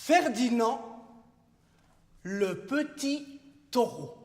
Ferdinand, le petit taureau.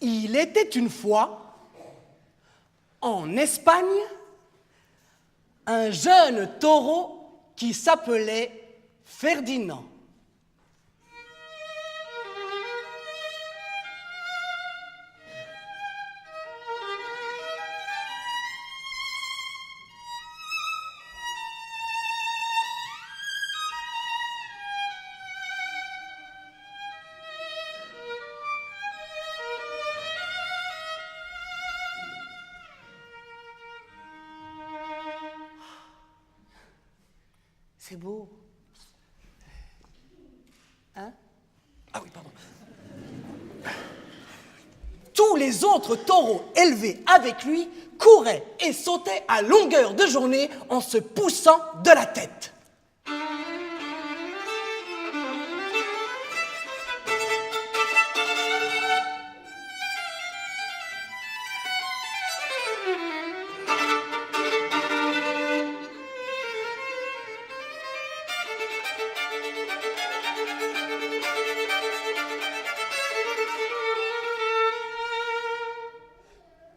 Il était une fois, en Espagne, un jeune taureau qui s'appelait Ferdinand. C'est beau. Hein? Ah oui, pardon. Tous les autres taureaux élevés avec lui couraient et sautaient à longueur de journée en se poussant de la tête.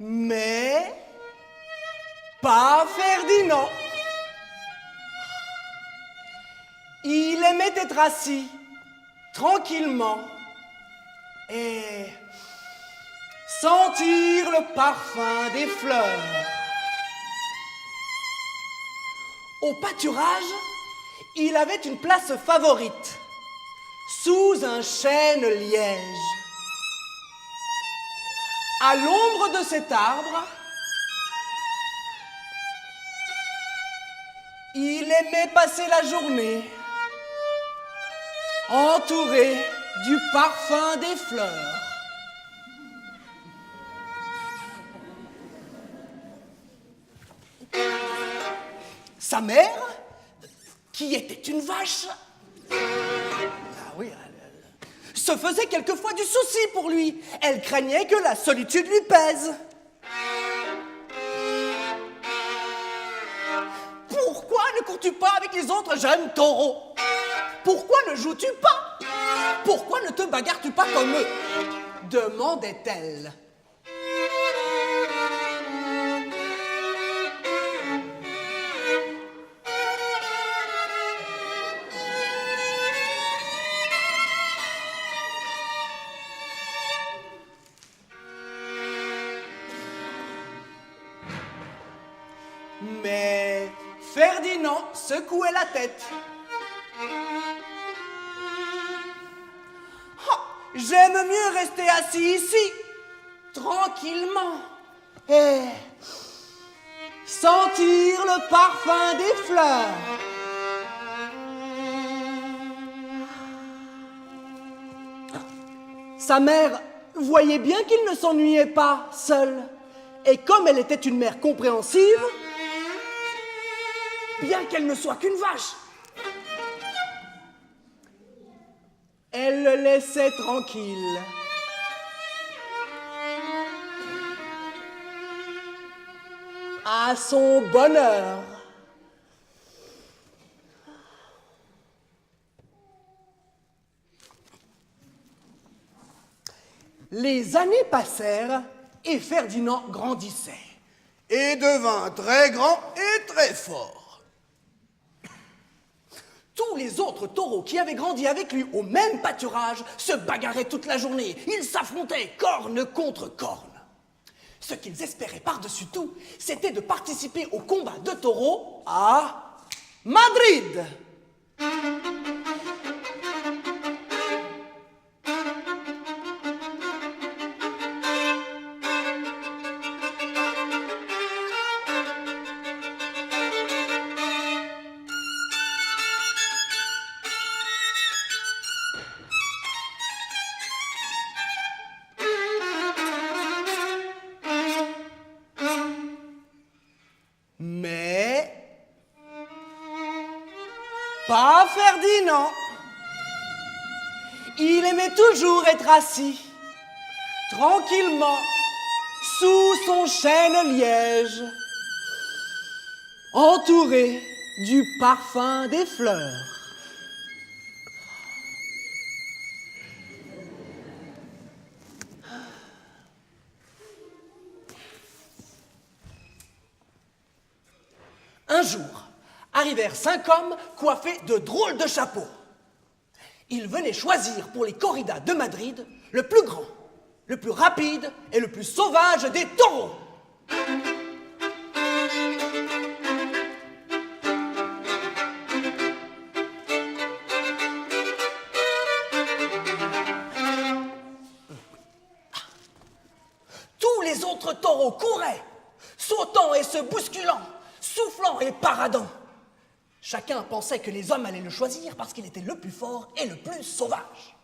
Mais pas Ferdinand. Il aimait être assis, tranquillement, et sentir le parfum des fleurs. Au pâturage, il avait une place favorite, sous un chêne liège. À l'ombre de cet arbre, il aimait passer la journée, entouré du parfum des fleurs. Sa mère, qui était une vache, se faisait quelquefois du souci pour lui. Elle craignait que la solitude lui pèse. Pourquoi ne cours-tu pas avec les autres jeunes taureaux? Pourquoi ne joues-tu pas? Pourquoi ne te bagarres-tu pas comme eux? Demandait-elle. Mais Ferdinand secouait la tête. Oh, j'aime mieux rester assis ici, tranquillement, et sentir le parfum des fleurs. Sa mère voyait bien qu'il ne s'ennuyait pas seul, et comme elle était une mère compréhensive, bien qu'elle ne soit qu'une vache, elle le laissait tranquille. À son bonheur. Les années passèrent et Ferdinand grandissait. Et devint très grand et très fort. Tous les autres taureaux qui avaient grandi avec lui au même pâturage se bagarraient toute la journée. Ils s'affrontaient corne contre corne. Ce qu'ils espéraient par-dessus tout, c'était de participer au combat de taureaux à Madrid. Mais pas Ferdinand. Il aimait toujours être assis, tranquillement, sous son chêne liège, entouré du parfum des fleurs. Un jour, arrivèrent 5 hommes coiffés de drôles de chapeaux. Ils venaient choisir pour les corridas de Madrid le plus grand, le plus rapide et le plus sauvage des taureaux. Tous les autres taureaux couraient, sautant et se bousculant, soufflant et paradant. Chacun pensait que les hommes allaient le choisir parce qu'il était le plus fort et le plus sauvage.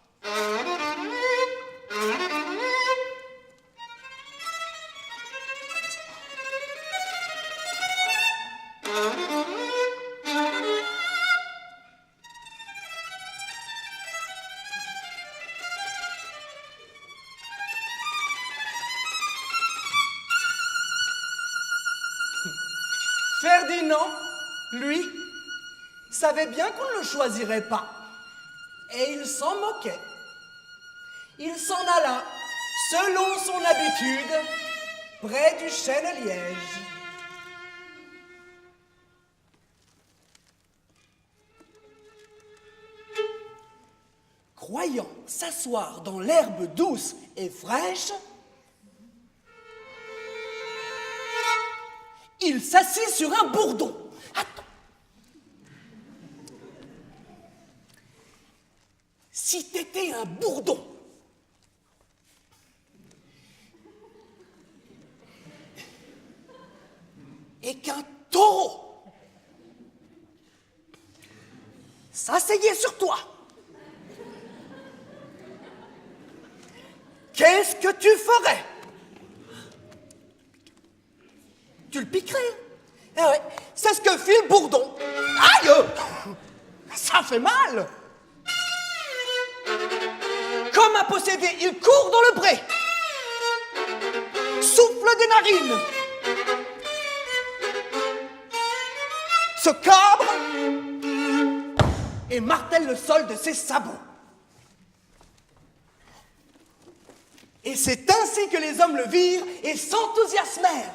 Ferdinand, lui, savait bien qu'on ne le choisirait pas. Et il s'en moquait. Il s'en alla, selon son habitude, près du chêne liège. Croyant s'asseoir dans l'herbe douce et fraîche, il s'assit sur un bourdon. Attends. Si t'étais un bourdon, et qu'un taureau s'asseyait sur toi, qu'est-ce que tu ferais? Tu le piquerais. Eh ouais, c'est ce que fit le bourdon. Aïe! Ça fait mal! Comme un possédé, il court dans le pré, souffle des narines, se cabre et martèle le sol de ses sabots. Et c'est ainsi que les hommes le virent et s'enthousiasmèrent.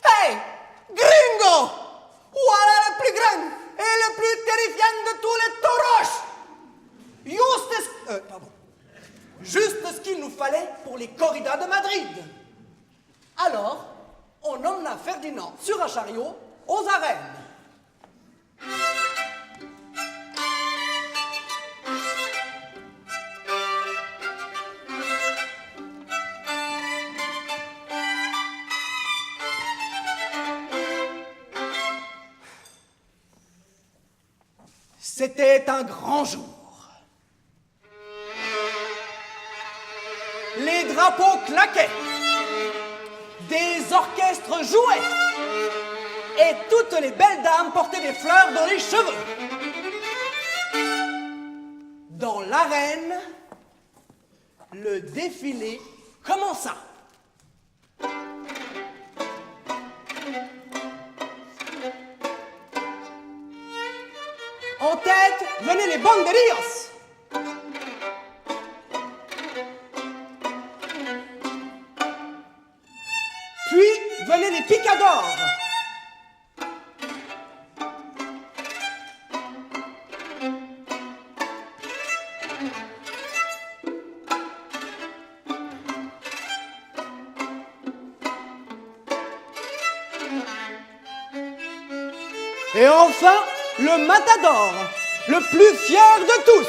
Hey, gringo! Voilà le plus grand et le plus terrifiant de tous les tauros! Juste ce qu'il nous fallait pour les corridas de Madrid. Alors, on emmena Ferdinand sur un chariot aux arènes. C'était un grand jour. Les drapeaux claquaient, des orchestres jouaient, et toutes les belles dames portaient des fleurs dans les cheveux. Dans l'arène, le défilé Comment ça? En tête, venaient les banderillas. Puis venaient les picadors. Et enfin, le matador, le plus fier de tous.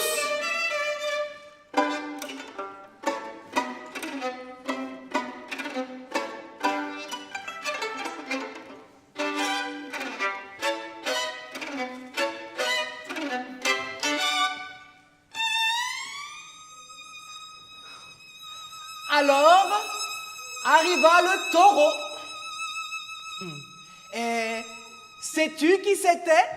Alors, arriva le taureau. Et sais-tu qui c'était?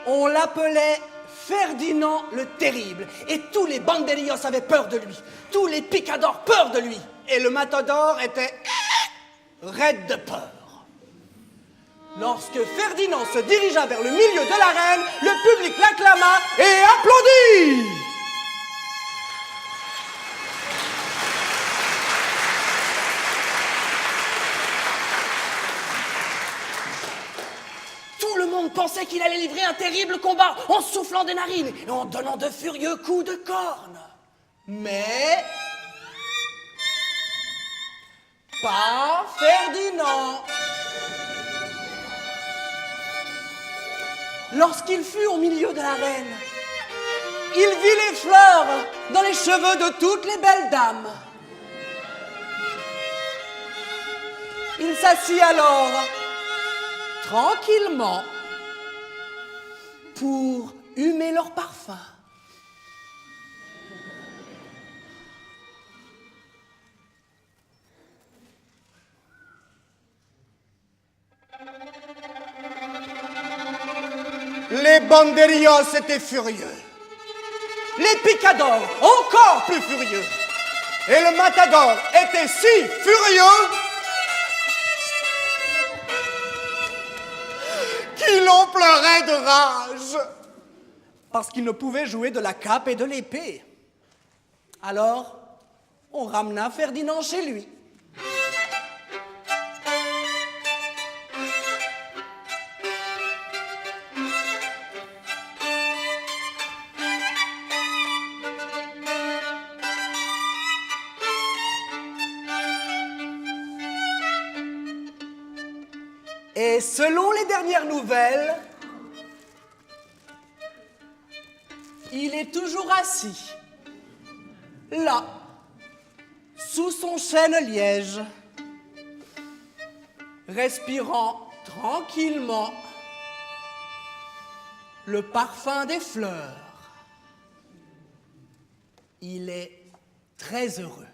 On l'appelait Ferdinand le Terrible. Et tous les banderillas avaient peur de lui. Tous les picadors peur de lui. Et le matador était raide de peur. Lorsque Ferdinand se dirigea vers le milieu de l'arène, le public l'acclama et applaudit. Tout le monde pensait qu'il allait livrer un terrible combat en soufflant des narines et en donnant de furieux coups de corne. Mais pas Ferdinand. Lorsqu'il fut au milieu de l'arène, il vit les fleurs dans les cheveux de toutes les belles dames. Il s'assit alors tranquillement pour humer leur parfum. Les banderillas étaient furieux. Les picadors encore plus furieux. Et le matador était si furieux qu'il en pleurait de rage. Parce qu'il ne pouvait jouer de la cape et de l'épée. Alors, on ramena Ferdinand chez lui. Et selon les dernières nouvelles, il est toujours assis, là, sous son chêne-liège, respirant tranquillement le parfum des fleurs. Il est très heureux.